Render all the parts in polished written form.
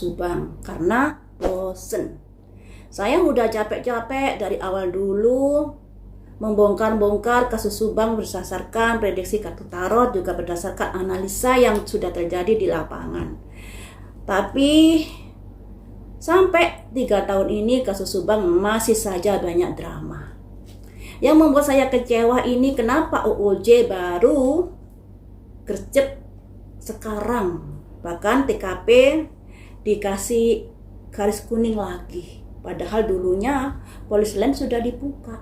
Subang karena bosen. Saya udah capek-capek dari awal dulu membongkar-bongkar kasus Subang berdasarkan prediksi kartu tarot, juga berdasarkan analisa yang sudah terjadi di lapangan. Tapi sampai 3 tahun ini kasus Subang masih saja banyak drama. Yang membuat saya kecewa ini kenapa OOJ baru gercep sekarang. Bahkan TKP dikasih garis kuning lagi. Padahal dulunya polis lain sudah dibuka.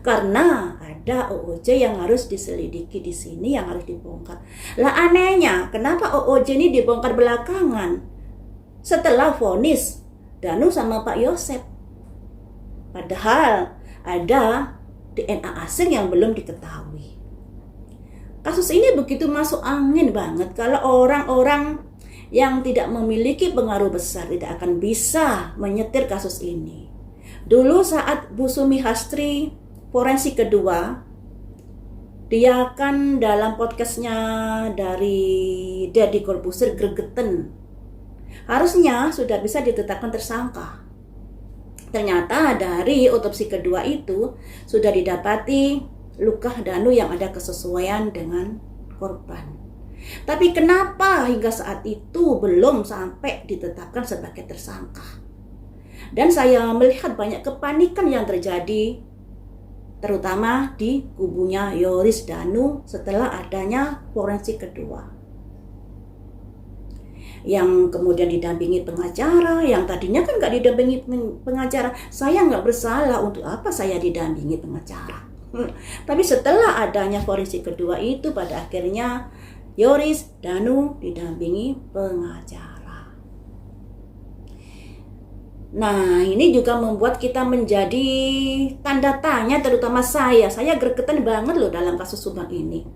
Karena ada OOJ yang harus diselidiki di sini, yang harus dibongkar. Lah anehnya, kenapa OOJ ini dibongkar belakangan? Setelah vonis Danu sama Pak Yosep. Padahal ada DNA asing yang belum diketahui. Kasus ini begitu masuk angin banget kalau orang-orang yang tidak memiliki pengaruh besar tidak akan bisa menyetir kasus ini. Dulu saat Bu Sumi Hastri forensik kedua, dia kan dalam podcastnya dari Deddy Corbuzier gregeten. Harusnya sudah bisa ditetapkan tersangka. Ternyata dari otopsi kedua itu sudah didapati luka Danu yang ada kesesuaian dengan korban. Tapi kenapa hingga saat itu belum sampai ditetapkan sebagai tersangka? Dan saya melihat banyak kepanikan yang terjadi, terutama di kubunya Yoris Danu setelah adanya forensik kedua. Yang kemudian didampingi pengacara, yang tadinya kan nggak didampingi pengacara. Saya nggak bersalah, untuk apa saya didampingi pengacara? Tapi setelah adanya forensik kedua itu, pada akhirnya Yoris Danu didampingi pengacara. Nah, ini juga membuat kita menjadi tanda tanya, terutama saya. Saya gregetan banget loh dalam kasus Subang ini.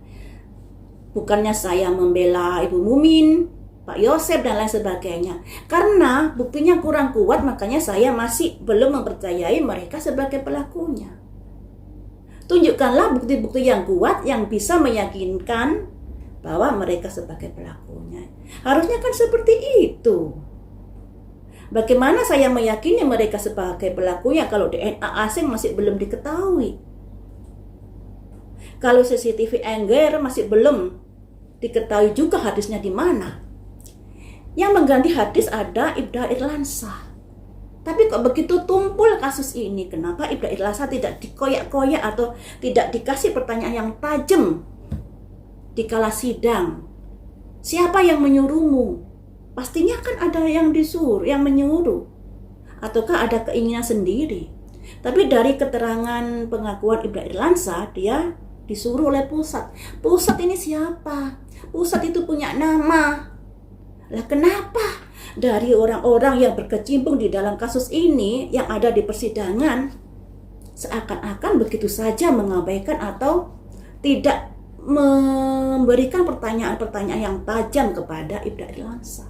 Bukannya saya membela Ibu Mumin, Pak Yosep dan lain sebagainya. Karena buktinya kurang kuat, makanya saya masih belum mempercayai mereka sebagai pelakunya. Tunjukkanlah bukti-bukti yang kuat yang bisa meyakinkan bahwa mereka sebagai pelakunya. Harusnya kan seperti itu. Bagaimana saya meyakini mereka sebagai pelakunya kalau DNA asing masih belum diketahui? Kalau CCTV Engger masih belum diketahui juga hadisnya di mana? Yang mengganti hadis ada Ibda Irlansah. Tapi kok begitu tumpul kasus ini? Kenapa Ibda Irlansah tidak dikoyak-koyak atau tidak dikasih pertanyaan yang tajam di kala sidang? Siapa yang menyuruhmu? Pastinya kan ada yang disuruh, yang menyuruh. Ataukah ada keinginan sendiri? Tapi dari keterangan pengakuan Ibda Irlansah, dia disuruh oleh pusat. Pusat ini siapa? Pusat itu punya nama. Lah kenapa? Dari orang-orang yang berkecimpung di dalam kasus ini yang ada di persidangan seakan-akan begitu saja mengabaikan atau tidak memberikan pertanyaan-pertanyaan yang tajam kepada Ibda Irlansah.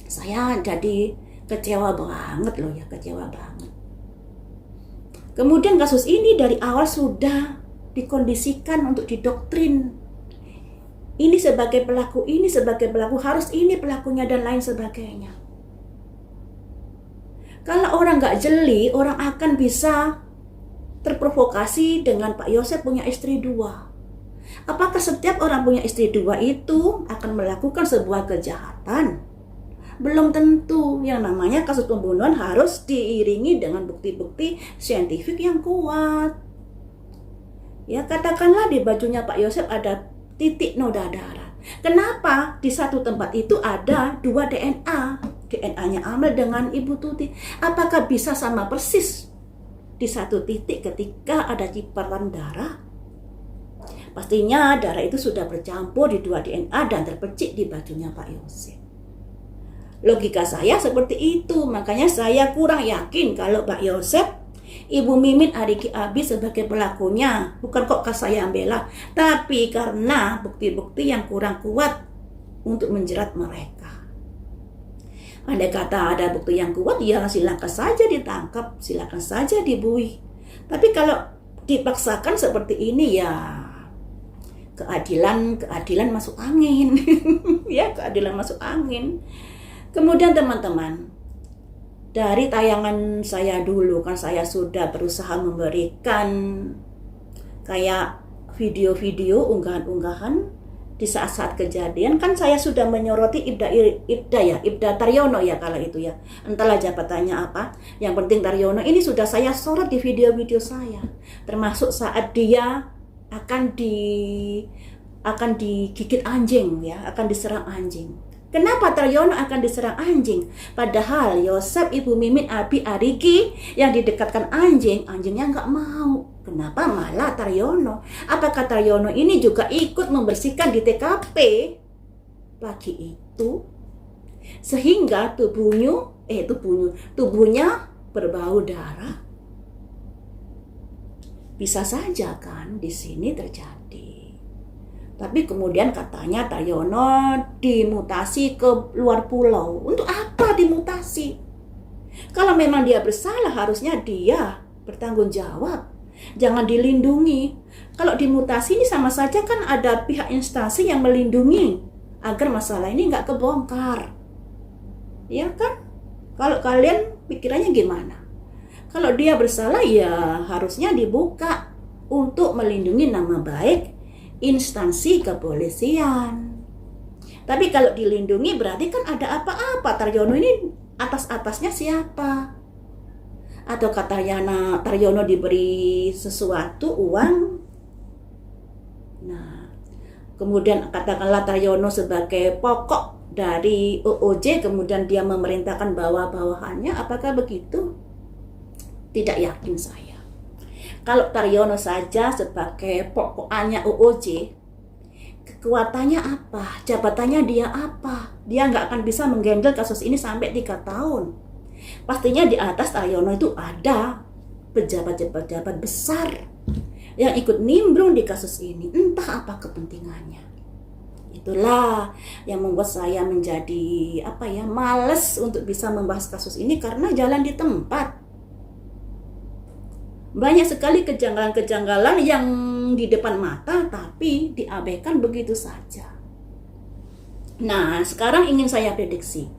Saya jadi kecewa banget loh ya, kecewa banget. Kemudian kasus ini dari awal sudah dikondisikan untuk didoktrin. Ini sebagai pelaku, ini sebagai pelaku, harus ini pelakunya dan lain sebagainya. Kalau orang nggak jeli, orang akan bisa terprovokasi dengan Pak Yosep punya istri 2. Apakah setiap orang punya istri 2 itu akan melakukan sebuah kejahatan? Belum tentu. Yang namanya kasus pembunuhan harus diiringi dengan bukti-bukti saintifik yang kuat. Ya katakanlah di bajunya Pak Yosep ada titik noda darah. Kenapa di satu tempat itu ada 2 DNA? DNA-nya Amel dengan Ibu Tuti. Apakah bisa sama persis di satu titik ketika ada cipratan darah? Pastinya darah itu sudah bercampur di 2 DNA dan terpercik di bajunya Pak Yosep. Logika saya seperti itu. Makanya saya kurang yakin kalau Pak Yosep, Ibu Mimin Ariki Abi sebagai pelakunya. Bukan kok saya bela, tapi karena bukti-bukti yang kurang kuat untuk menjerat mereka. Andai kata ada bukti yang kuat, ya silakan saja ditangkap, silakan saja dibuih. Tapi kalau dipaksakan seperti ini, ya keadilan masuk angin. Ya, keadilan masuk angin. Kemudian teman-teman, dari tayangan saya dulu kan saya sudah berusaha memberikan kayak video-video, unggahan-unggahan di saat-saat kejadian. Kan saya sudah menyoroti Ibda Taryono ya kalau itu ya. Entahlah jabatannya apa. Yang penting Taryono ini sudah saya sorot di video-video saya. Termasuk saat dia akan digigit anjing ya, akan diserang anjing. Kenapa Taryono akan diserang anjing? Padahal Yosef, Ibu Mimin, Abi, Ariki yang didekatkan anjingnya nggak mau. Kenapa malah Taryono? Apakah Taryono ini juga ikut membersihkan di TKP pagi itu? Sehingga tubuhnya berbau darah. Bisa saja kan di sini terjadi. Tapi kemudian katanya Taryono dimutasi ke luar pulau. Untuk apa dimutasi? Kalau memang dia bersalah, harusnya dia bertanggung jawab. Jangan dilindungi. Kalau dimutasi ini sama saja kan ada pihak instansi yang melindungi agar masalah ini nggak kebongkar. Ya kan? Kalau kalian pikirannya gimana? Kalau dia bersalah ya harusnya dibuka untuk melindungi nama baik instansi kepolisian. Tapi kalau dilindungi berarti kan ada apa-apa. Taryono ini atas-atasnya siapa? Atau katanya Taryono diberi sesuatu, uang. Nah, kemudian katakanlah Taryono sebagai pokok dari OOJ, kemudian dia memerintahkan bawah-bawahannya. Apakah begitu? Tidak yakin saya. Kalau Taryono saja sebagai pokoknya OOJ, kekuatannya apa? Jabatannya dia apa? Dia nggak akan bisa menggendel kasus ini sampai 3 tahun. Pastinya di atas Taryono itu ada pejabat-pejabat besar yang ikut nimbrung di kasus ini. Entah apa kepentingannya. Itulah yang membuat saya menjadi males untuk bisa membahas kasus ini karena jalan di tempat. Banyak sekali kejanggalan-kejanggalan yang di depan mata tapi diabaikan begitu saja. Nah, sekarang ingin saya prediksi.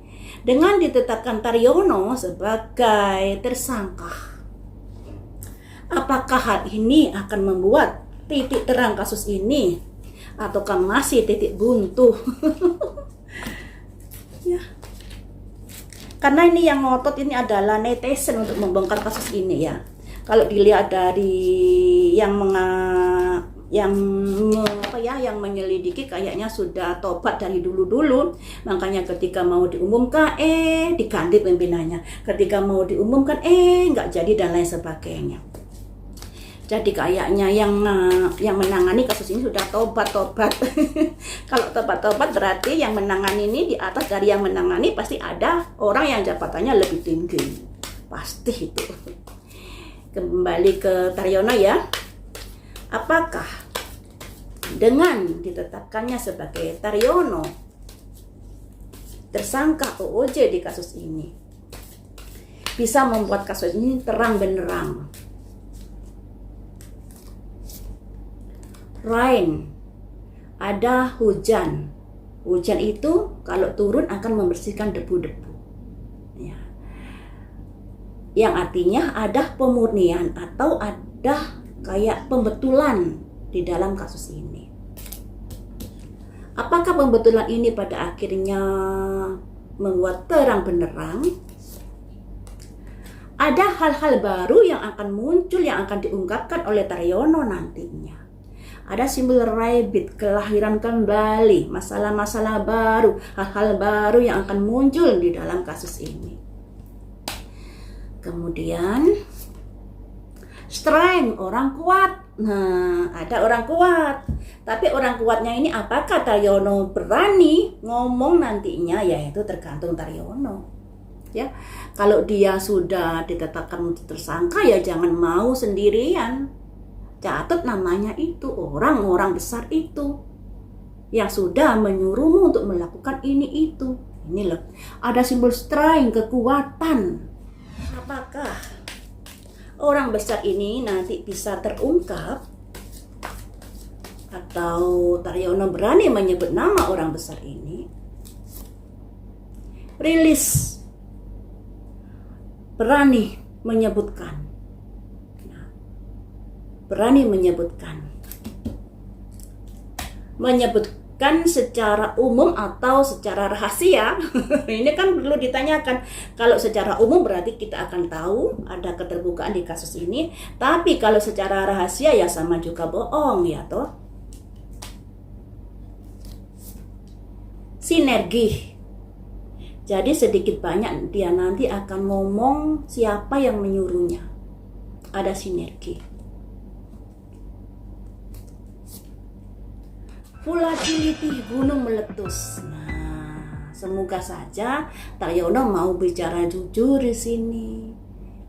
Dengan ditetapkan Taryono sebagai tersangka, apakah hal ini akan membuat titik terang kasus ini ataukah masih titik buntu? Ya. Karena ini yang ngotot ini adalah netizen untuk membongkar kasus ini ya. Kalau dilihat dari yang menyelidiki kayaknya sudah tobat dari dulu-dulu. Makanya ketika mau diumumkan diganti pimpinannya. Ketika mau diumumkan nggak jadi dan lain sebagainya. Jadi kayaknya yang menangani kasus ini sudah tobat-tobat. Kalau tobat-tobat berarti yang menangani ini di atas dari yang menangani pasti ada orang yang jabatannya lebih tinggi. Pasti itu. Kembali ke Taryono ya. Apakah dengan ditetapkannya sebagai Taryono tersangka OOJ di kasus ini bisa membuat kasus ini terang benderang? Rain, ada hujan. Hujan itu kalau turun akan membersihkan debu-debu. Ya. Yang artinya ada pemurnian atau ada kayak pembetulan di dalam kasus ini. Apakah pembetulan ini pada akhirnya membuat terang benderang? Ada hal-hal baru yang akan muncul, yang akan diungkapkan oleh Taryono nantinya. Ada simbol rabbit, kelahiran kembali, masalah-masalah baru, hal-hal baru yang akan muncul di dalam kasus ini. Kemudian strength, orang kuat. Nah, ada orang kuat. Tapi orang kuatnya ini apakah Taryono berani ngomong nantinya? Yaitu tergantung Taryono. Ya, kalau dia sudah ditetapkan tersangka ya jangan mau sendirian. Catat namanya itu orang-orang besar itu yang sudah menyuruhmu untuk melakukan ini itu. Ini loh, ada simbol strength, kekuatan. Apakah orang besar ini nanti bisa terungkap atau Taryono berani menyebut nama orang besar ini? rilis, berani menyebutkan. Berani menyebutkan secara umum atau secara rahasia. Ini kan perlu ditanyakan. Kalau secara umum berarti kita akan tahu ada keterbukaan di kasus ini, tapi kalau secara rahasia ya sama juga bohong ya toh. Sinergi. Jadi sedikit banyak dia nanti akan ngomong siapa yang menyuruhnya. Ada sinergi. Volatility gunung meletus. Nah, semoga saja Taryono mau bicara jujur di sini.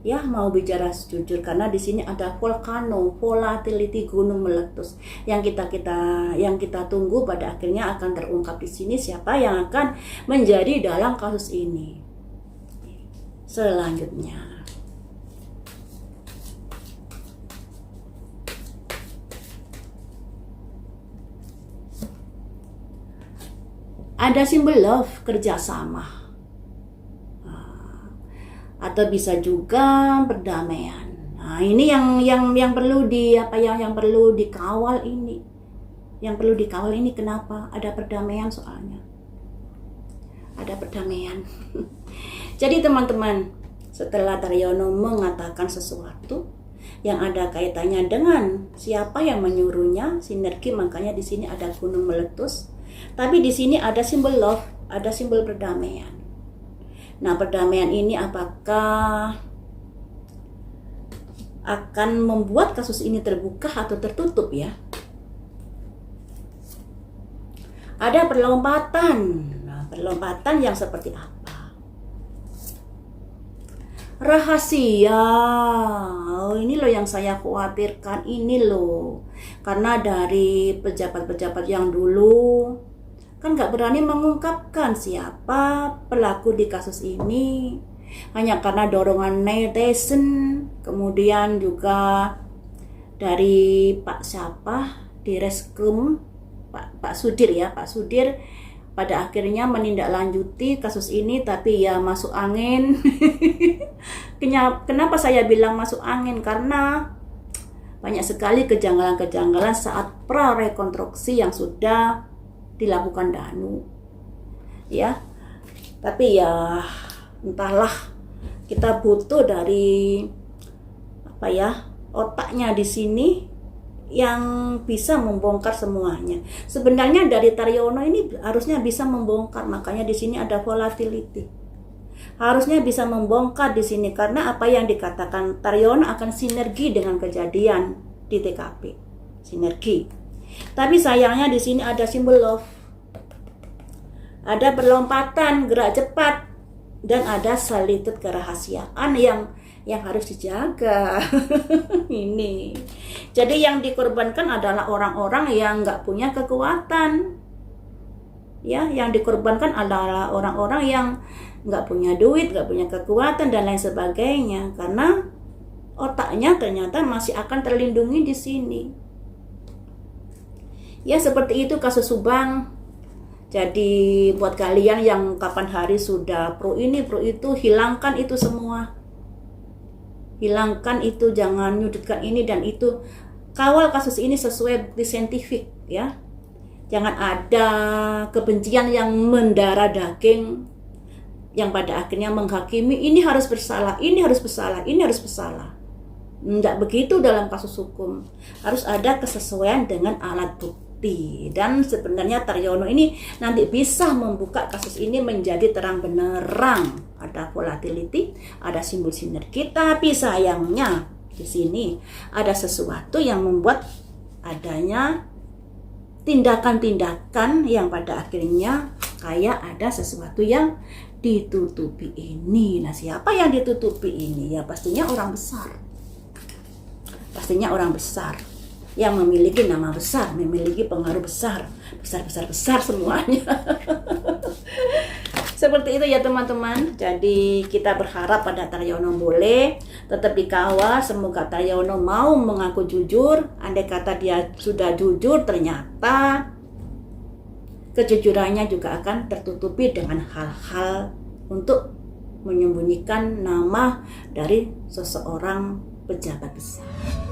Ya, mau bicara jujur karena di sini ada volcano, volatility gunung meletus. Yang kita tunggu pada akhirnya akan terungkap di sini siapa yang akan menjadi dalam kasus ini. Selanjutnya. Ada simbol love, kerjasama, atau bisa juga perdamaian. Nah, ini yang perlu yang perlu dikawal ini. Yang perlu dikawal ini kenapa? Ada perdamaian soalnya. Ada perdamaian. Jadi teman-teman, setelah Taryono mengatakan sesuatu yang ada kaitannya dengan siapa yang menyuruhnya, sinergi, makanya di sini ada gunung meletus. Tapi di sini ada simbol love, ada simbol perdamaian. Nah, perdamaian ini apakah akan membuat kasus ini terbuka atau tertutup ya? Ada perlompatan. Nah, perlompatan yang seperti apa? Rahasia. Oh, ini loh yang saya khawatirkan ini loh. Karena dari pejabat-pejabat yang dulu kan nggak berani mengungkapkan siapa pelaku di kasus ini. Hanya karena dorongan netizen, kemudian juga dari Pak siapa di Reskrim, Pak Sudir ya, Pak Sudir pada akhirnya menindaklanjuti kasus ini, tapi ya masuk angin. Kenapa saya bilang masuk angin? Karena banyak sekali kejanggalan-kejanggalan saat prarekonstruksi yang sudah dilakukan Danu. Ya. Tapi ya entahlah, kita butuh dari otaknya di sini yang bisa membongkar semuanya. Sebenarnya dari Taryono ini harusnya bisa membongkar, makanya di sini ada volatility. Harusnya bisa membongkar di sini karena apa yang dikatakan Taryono akan sinergi dengan kejadian di TKP. Sinergi. Tapi sayangnya di sini ada simbol love. Ada perlompatan, gerak cepat, dan ada selitut kerahasiaan yang harus dijaga. Ini. Jadi yang dikorbankan adalah orang-orang yang nggak punya kekuatan. Ya, yang dikorbankan adalah orang-orang yang nggak punya duit, nggak punya kekuatan dan lain sebagainya. Karena otaknya ternyata masih akan terlindungi di sini. Ya, seperti itu kasus Subang. Jadi buat kalian yang kapan hari sudah pro ini, pro itu, hilangkan itu semua. Hilangkan itu, jangan nyudutkan ini dan itu. Kawal kasus ini sesuai bukti saintifik ya. Jangan ada kebencian yang mendarah daging yang pada akhirnya menghakimi ini harus bersalah, ini harus bersalah, ini harus bersalah. Tidak begitu dalam kasus hukum. Harus ada kesesuaian dengan alat bukti. Dan sebenarnya Taryono ini nanti bisa membuka kasus ini menjadi terang benerang. Ada volatility, ada simbol sinergi, tapi sayangnya di sini ada sesuatu yang membuat adanya tindakan-tindakan yang pada akhirnya kayak ada sesuatu yang ditutupi ini. Nah, siapa yang ditutupi ini? Ya pastinya orang besar. Pastinya orang besar yang memiliki nama besar, memiliki pengaruh besar semuanya. Seperti itu ya teman-teman. Jadi kita berharap pada Taryono boleh tetap dikawal. Semoga Taryono mau mengaku jujur. Andai kata dia sudah jujur, ternyata kejujurannya juga akan tertutupi dengan hal-hal untuk menyembunyikan nama dari seseorang pejabat besar.